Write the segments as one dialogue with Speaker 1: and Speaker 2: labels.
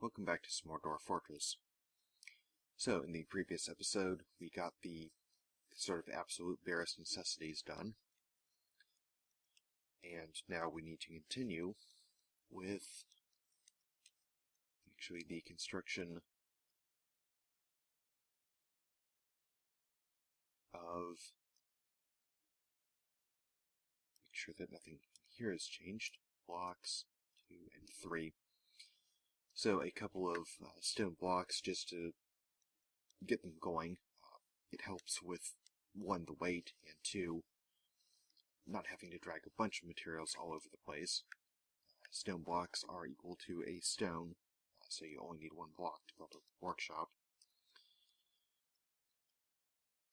Speaker 1: Welcome back to some more Dwarf Fortress. So, in the previous episode, we got the sort of absolute barest necessities done. And now we need to continue with actually the construction of... Make sure that nothing here has changed. Blocks 2 and 3. So a couple of stone blocks just to get them going. It helps with, 1, the weight, and 2, not having to drag a bunch of materials all over the place. Stone blocks are equal to a stone, so you only need 1 block to build a workshop.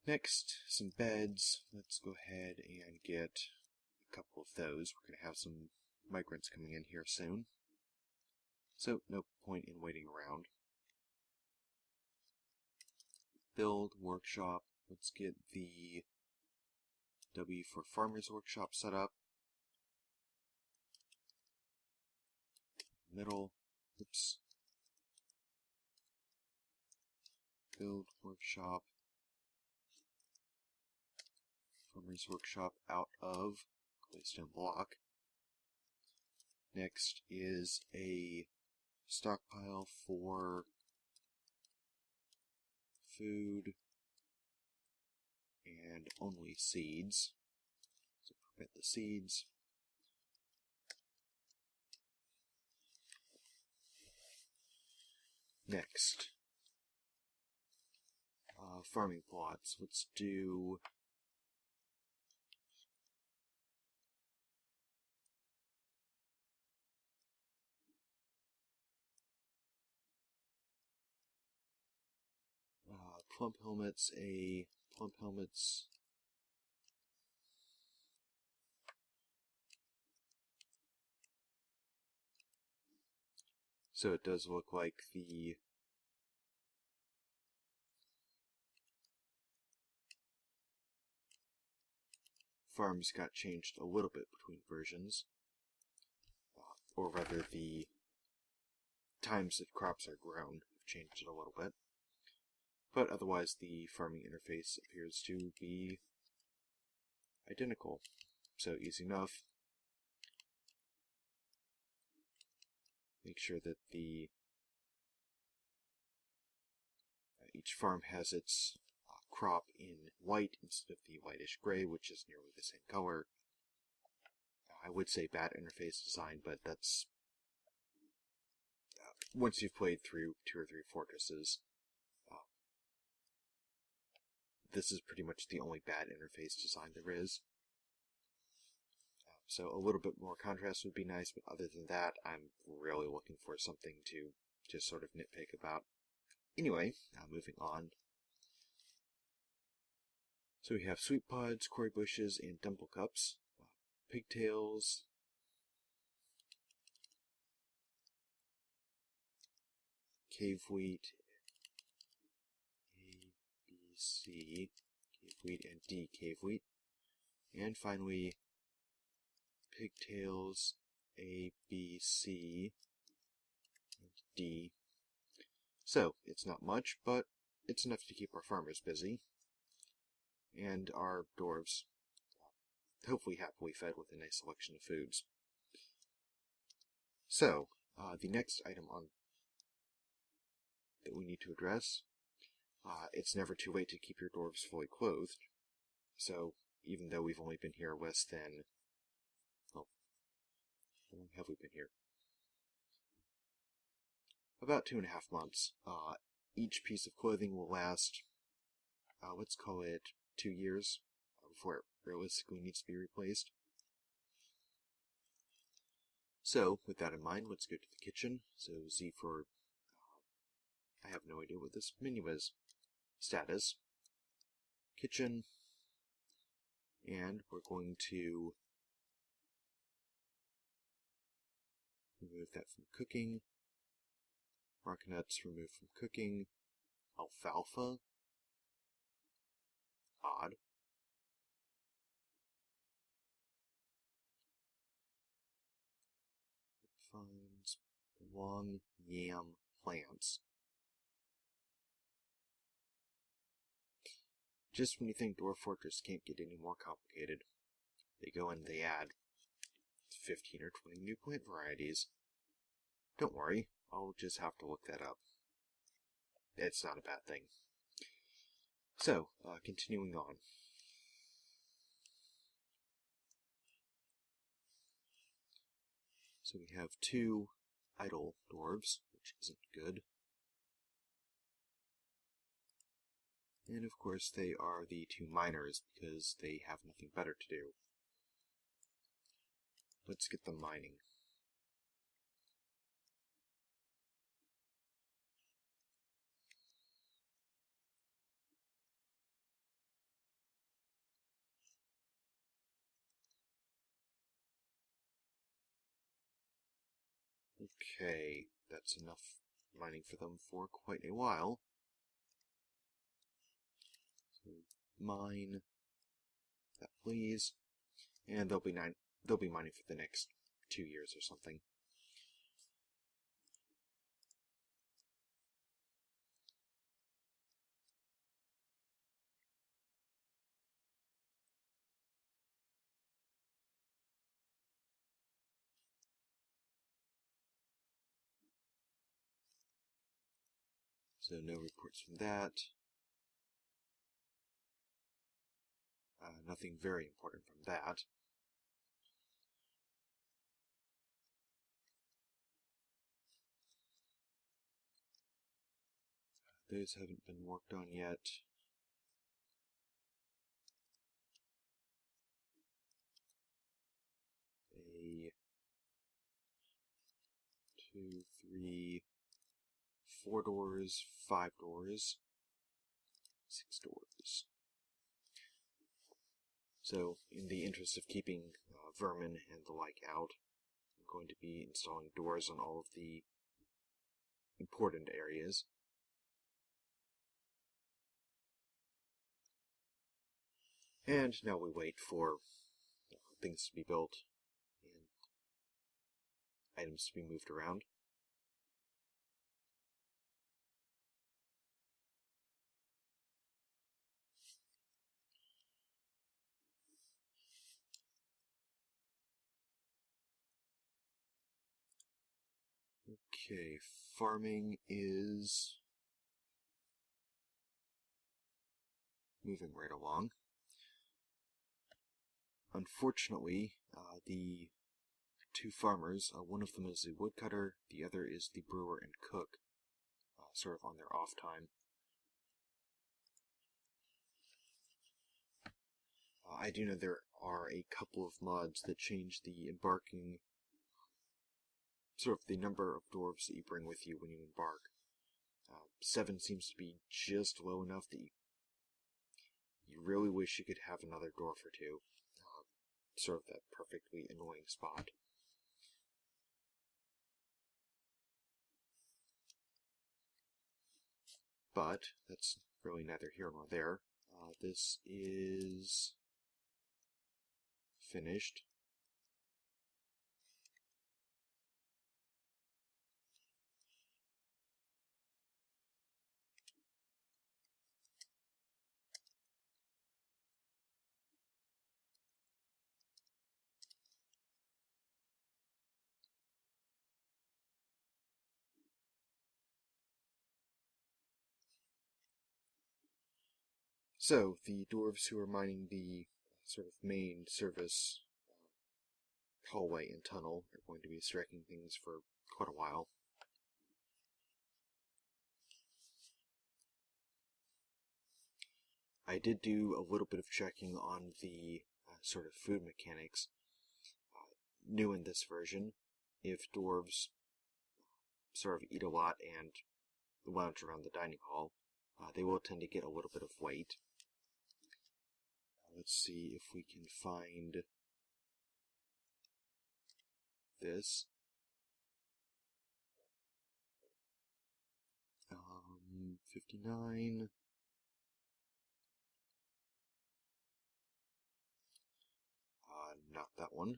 Speaker 1: Next, some beds. Let's go ahead and get a couple of those. We're going to have some migrants coming in here soon, so no point in waiting around. Build workshop. Let's get the W for Farmer's Workshop set up. Middle. Oops. Build workshop. Farmer's Workshop out of Claystone block. Next is a stockpile for food and only seeds. So prevent the seeds. Next, farming plots. Let's do plump helmets, plump helmets. So it does look like the farms got changed a little bit between versions, or rather the times that crops are grown have changed it a little bit. But otherwise the farming interface appears to be identical, so easy enough. Make sure that each farm has its crop in white instead of the whitish gray, which is nearly the same color. I would say bad interface design, but that's once you've played through 2 or 3 fortresses, this is pretty much the only bad interface design there is. So a little bit more contrast would be nice, but other than that, I'm really looking for something to just sort of nitpick about. Anyway, moving on. So we have sweet pods, quarry bushes, and dimple cups. Pigtails. Cave wheat. A, B, C. Cave wheat and D cave wheat. And finally, pigtails, A, B, C, and D. So, it's not much, but it's enough to keep our farmers busy. And our dwarves hopefully happily fed with a nice selection of foods. So, the next item that we need to address, it's never too late to keep your dwarves fully clothed. So, even though we've only been here less than... Well, how long have we been here? About 2.5 months. Each piece of clothing will last, let's call it 2 years, before it realistically needs to be replaced. So, with that in mind, let's go to the kitchen. So, Z for... I have no idea what this menu is. Status. Kitchen. And we're going to remove that from cooking. Marconuts removed from cooking. Alfalfa. Odd. Finds long yam plants. Just when you think Dwarf Fortress can't get any more complicated, they go and they add 15 or 20 new plant varieties. Don't worry, I'll just have to look that up. It's not a bad thing. So, continuing on. So we have 2 idle dwarves, which isn't good. And of course they are the 2 miners, because they have nothing better to do. Let's get them mining. Okay, that's enough mining for them for quite a while. So mine that, please, and they'll be mining for the next 2 years or something. So no reports from that. Nothing very important from that. Those haven't been worked on yet. A 2, 3, 4 doors, 5 doors, 6 doors. So, in the interest of keeping vermin and the like out, I'm going to be installing doors on all of the important areas. And now we wait for things to be built and items to be moved around. Okay, farming is moving right along. Unfortunately, the 2 farmers, one of them is the woodcutter, the other is the brewer and cook, sort of on their off time. I do know there are a couple of mods that change the embarking, sort of the number of dwarves that you bring with you when you embark. 7 seems to be just low enough that you really wish you could have another dwarf or 2. Sort of that perfectly annoying spot. But that's really neither here nor there. This is finished. So, the dwarves who are mining the sort of main service hallway and tunnel are going to be striking things for quite a while. I did do a little bit of checking on the sort of food mechanics. New in this version, if dwarves sort of eat a lot and lounge around the dining hall, they will tend to get a little bit of weight. Let's see if we can find this. 59. Not that one.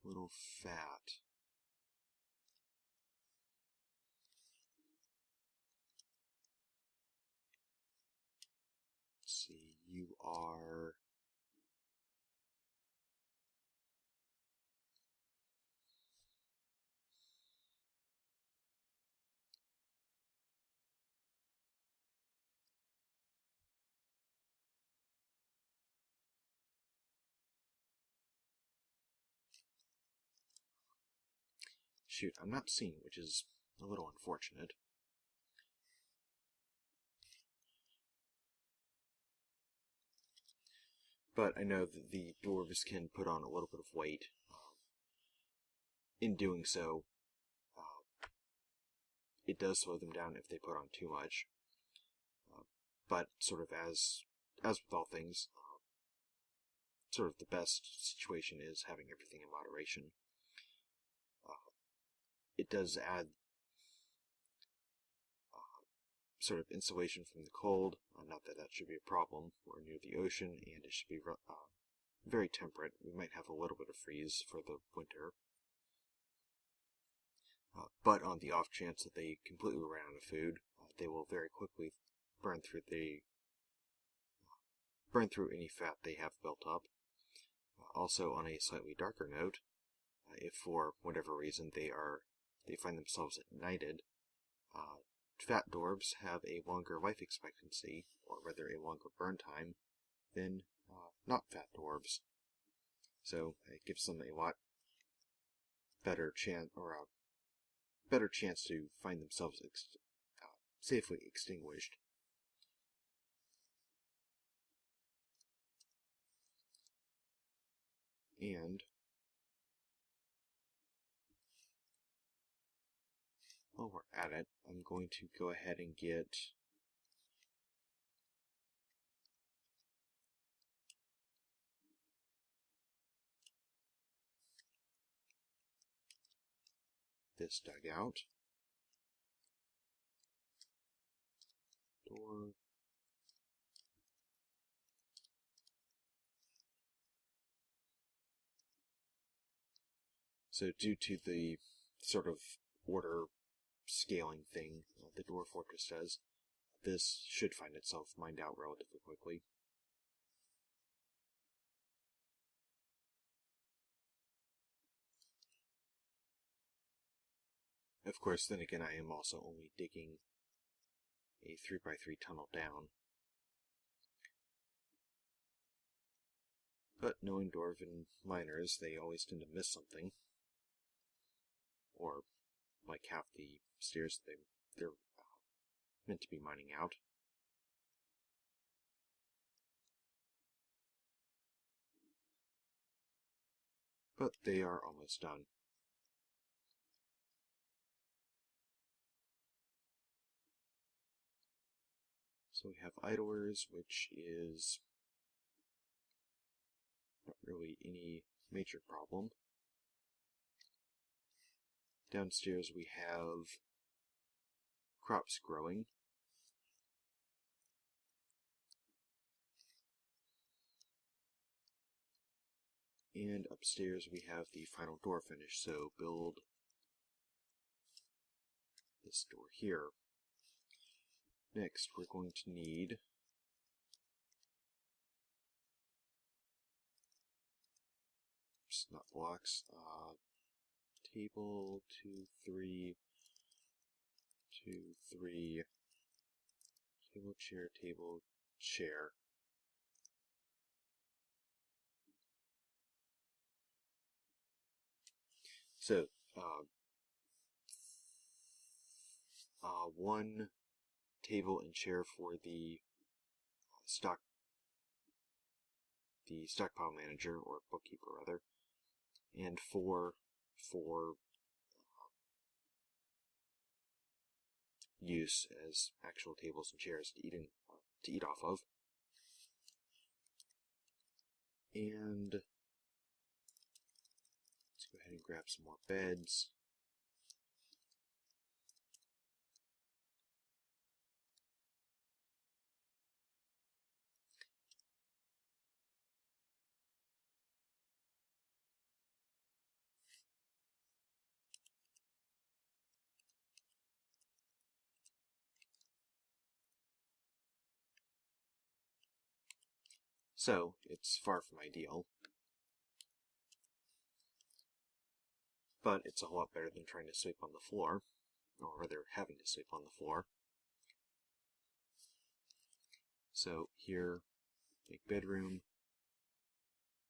Speaker 1: little fat. Let's see, you are... Shoot, I'm not seeing, which is a little unfortunate. But I know that the dwarves can put on a little bit of weight. In doing so, it does slow them down if they put on too much. But sort of as with all things, sort of the best situation is having everything in moderation. It does add sort of insulation from the cold. Not that that should be a problem. We're near the ocean, and it should be very temperate. We might have a little bit of freeze for the winter. But on the off chance that they completely run out of food, they will very quickly burn through any fat they have built up. Also, on a slightly darker note, if for whatever reason they find themselves ignited, fat dwarves have a longer life expectancy, or rather a longer burn time, than not fat dwarves. So it gives them a lot better chance, or a better chance to find themselves safely extinguished. And while we're at it, I'm going to go ahead and get this dug out. Door. So due to the sort of order scaling thing the Dwarf Fortress does, this should find itself mined out relatively quickly. Of course, then again, I am also only digging a 3x3 tunnel down. But knowing Dwarven miners, they always tend to miss something. Or, like half the stairs they're meant to be mining out. But they are almost done. So we have idlers, which is not really any major problem. Downstairs we have crops growing. And upstairs we have the final door finished, so build this door here. Next, we're going to need not blocks, table, 2, 3, 2, 3, table, chair. So, one table and chair for the stockpile manager, or bookkeeper rather, and 4 for use as actual tables and chairs to eat off of. And let's go ahead and grab some more beds. So, it's far from ideal. But it's a whole lot better than trying to sleep on the floor, or rather having to sleep on the floor. So here, make bedroom,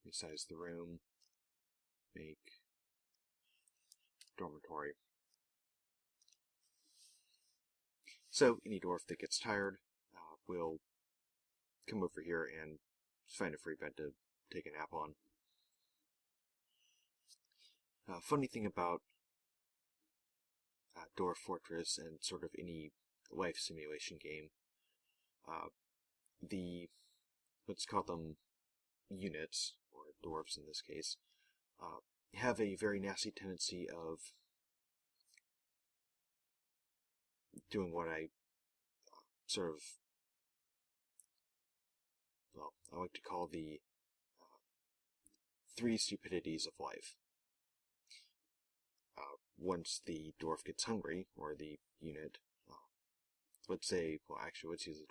Speaker 1: resize the room, make dormitory. So any dwarf that gets tired will come over here and find a free bed to take a nap on. Funny thing about Dwarf Fortress and sort of any life simulation game, let's call them units, or dwarves in this case, have a very nasty tendency of doing what I sort of, well, I like to call the three stupidities of life. Once the dwarf gets hungry, or the unit, let's say, well, actually, let's use the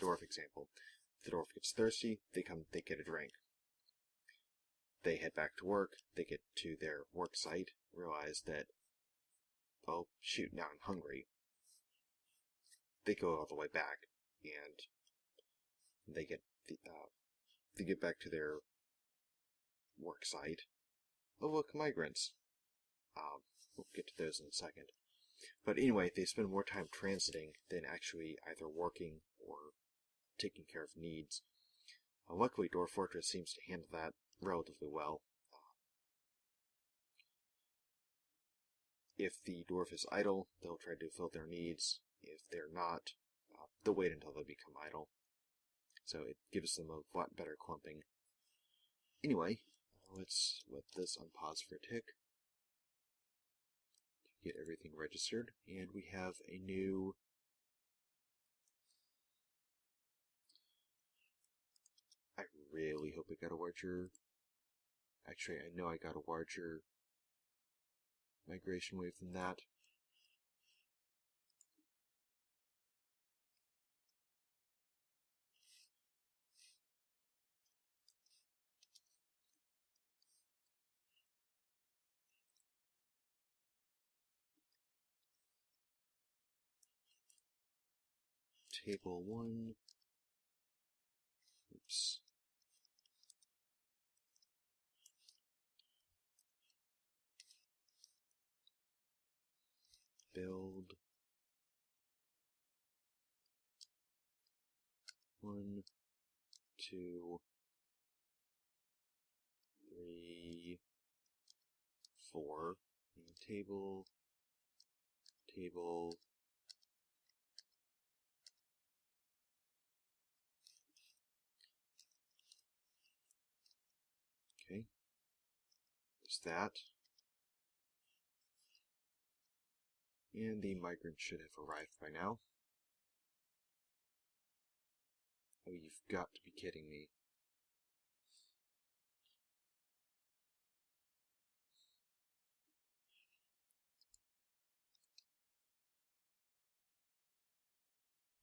Speaker 1: dwarf example. If the dwarf gets thirsty, they get a drink. They head back to work, they get to their work site, realize that, oh, shoot, now I'm hungry. They go all the way back, and they get back to their work site. Oh, look, migrants. We'll get to those in a second. But anyway, they spend more time transiting than actually either working or taking care of needs. Luckily, Dwarf Fortress seems to handle that relatively well. If the dwarf is idle, they'll try to fill their needs. If they're not, they'll wait until they become idle. So it gives them a lot better clumping. Anyway, let's let this unpause for a tick. Get everything registered, and we have a new I really hope I got a larger, actually I know I got a larger migration wave than that. Table 1, oops, build 1, 2, 3, 4, and table, okay, there's that, and the migrant should have arrived by now. Oh, you've got to be kidding me.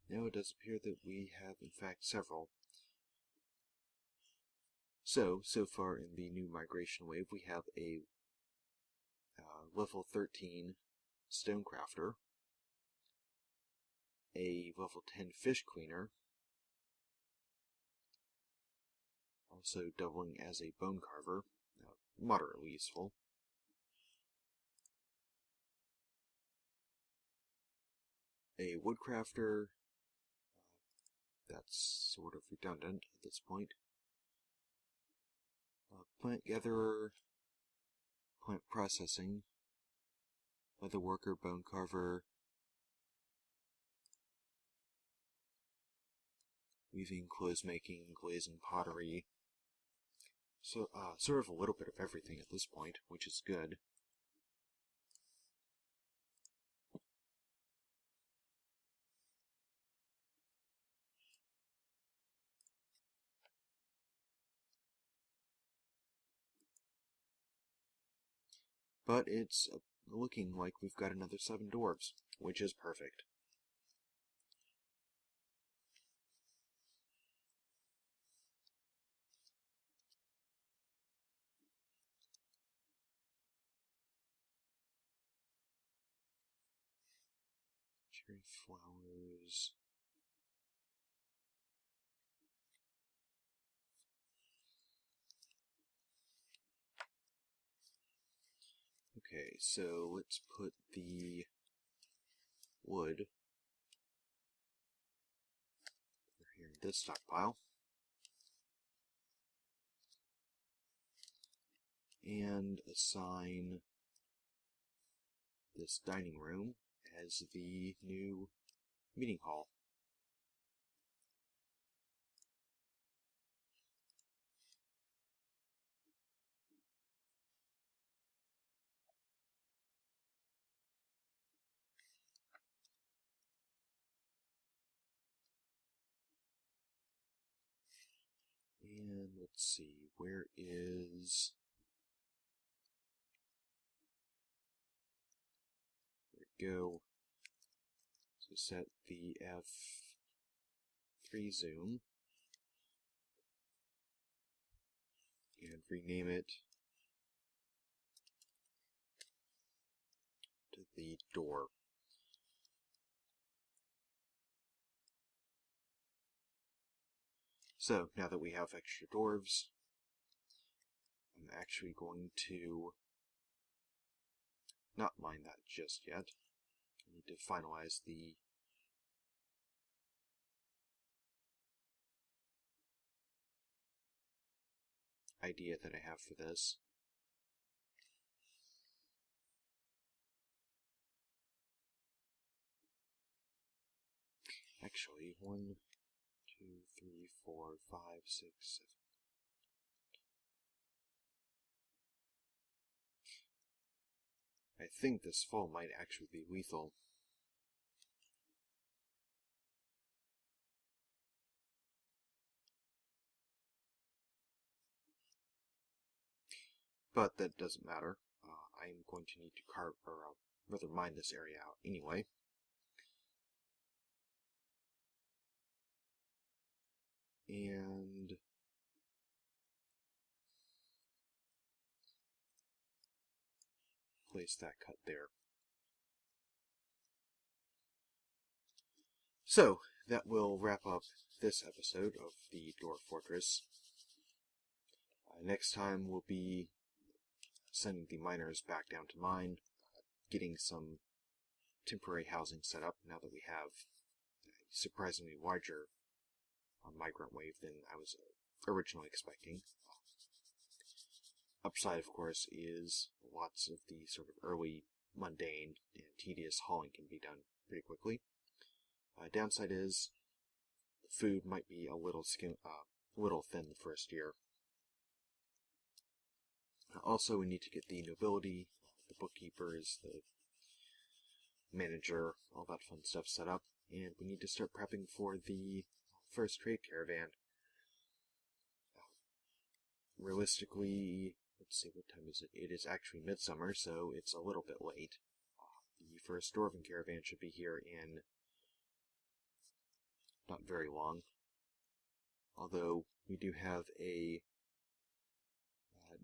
Speaker 1: Now it does appear that we have, in fact, several. So far in the new migration wave, we have a level 13 Stonecrafter, a level 10 Fish Cleaner, also doubling as a Bone Carver, moderately useful, a Woodcrafter, that's sort of redundant at this point, Plant Gatherer, Plant Processing, Leather Worker, Bone Carver, Weaving, Clothes Making, Glazing, Pottery. So, sort of a little bit of everything at this point, which is good. But it's looking like we've got another 7 dwarves, which is perfect. Cherry flowers. Okay, so let's put the wood over here in this stockpile. And assign this dining room as the new meeting hall. And let's see, where is... There we go. So set the F3 zoom and rename it to the door. So, now that we have extra dwarves, I'm actually going to not mine that just yet. I need to finalize the idea that I have for this. Actually, 1, 2, 3, 4, 5, 6, 7. I think this fall might actually be lethal. But that doesn't matter. I'm going to need to carve, or rather mine this area out anyway. And place that cut there. So, that will wrap up this episode of the Dwarf Fortress. Next time we'll be sending the miners back down to mine, getting some temporary housing set up now that we have a surprisingly larger migrant wave than I was originally expecting. Upside, of course, is lots of the sort of early, mundane, and tedious hauling can be done pretty quickly. Downside is food might be a little thin the first year. Also, we need to get the nobility, the bookkeepers, the manager, all that fun stuff set up, and we need to start prepping for the first trade caravan. Realistically, let's see, what time is it? It is actually midsummer, so it's a little bit late. The first dwarven caravan should be here in not very long. Although, we do have a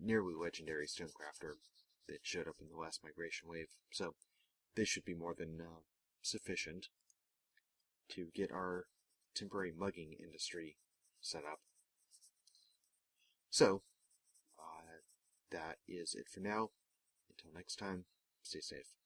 Speaker 1: nearly legendary stonecrafter that showed up in the last migration wave, so this should be more than sufficient to get our temporary mugging industry set up. So, that is it for now. Until next time, stay safe.